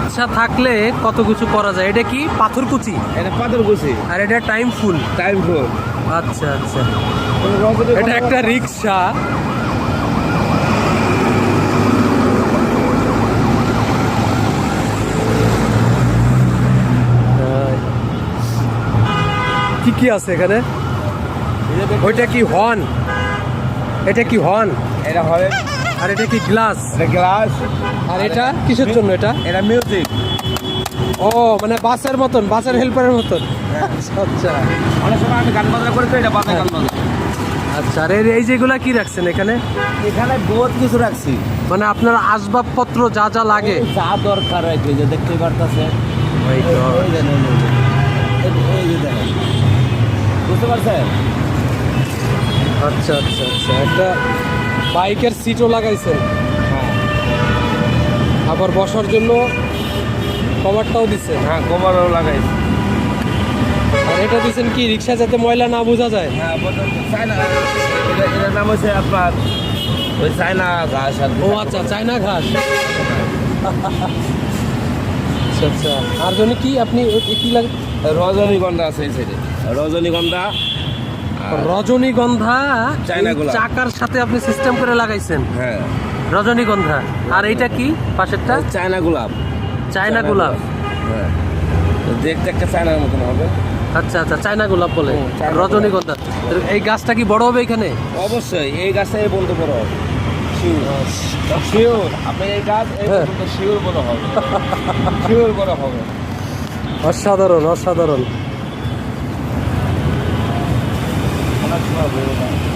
ইচ্ছা থাকলে কত কিছু করা যায়। এটা কি পাথরকুচি? এটা পাথরকুচি। আর এটা টাইম ফুল। টাইম ফুল। আচ্ছা আচ্ছা, এটা একটা রিক্সা। কি কি আছে এখানে? ওইটা কি হর্ন? এটা কি হর্ন? এটা হবে। আর এটা কি গ্লাস? এটা গ্লাস। আর এটা কিসের জন্য? এটা মিউজিক। ও মানে বাসের মতন, বাসের হেল্পারের মতন। আচ্ছা, অনেক সময় আমি গান বাজনা করি তো, এটা বাজে গান বাজনা। আচ্ছা, আর এই যেগুলা কি রাখছেন এখানে? এখানে বহুত কিছু রাখছি, মানে আপনার আসবাবপত্র যা যা লাগে, যা দরকার আর কি, যে দেখতে পারতেছে। বুঝতে পারছেন? আচ্ছা আচ্ছা আচ্ছা, একটা বাইকের সিটও লাগাইছেন। হ্যাঁ আবার বসার জন্য কভারটাও দিচ্ছেন। হ্যাঁ, কভারও লাগাইছি। আর এটা দিচ্ছেন কি রিক্সা যাতে ময়লা না বোঝা যায়? হ্যাঁ, চায়না। এটার নাম হচ্ছে আপনার ওই চায়না ঘাস। ও আচ্ছা, চায়না ঘাস। আচ্ছা আচ্ছা, আর জন্য কি আপনি কি লাগে? রজনীগন্ধা আছে এই সাইডে, রজনীগন্ধা। রজনীগন্ধা চায়না গোলাপ। চাকার সাথে আপনি সিস্টেম করে লাগাইছেন? হ্যাঁ, রজনীগন্ধা। আর এইটা কি পাশেরটা? চায়না গোলাপ। চায়না গোলাপ। হ্যাঁ, দেখতে একটা চায়নার মতন হবে। আচ্ছা আচ্ছা, চায়না গোলাপ বলে চায়না রজনীগন্ধা। এই গাছটা কি বড় হবে এখানে? অবশ্যই এই গাছটা এই বলতে বড় হবে। শিওর, আপনি এই গাছ এই হ্যাঁ। পর্যন্ত শিওর বড় হবে। শিওর বড় হবে। অসাধারণ অসাধারণ। অনেক সময় বড় হবে।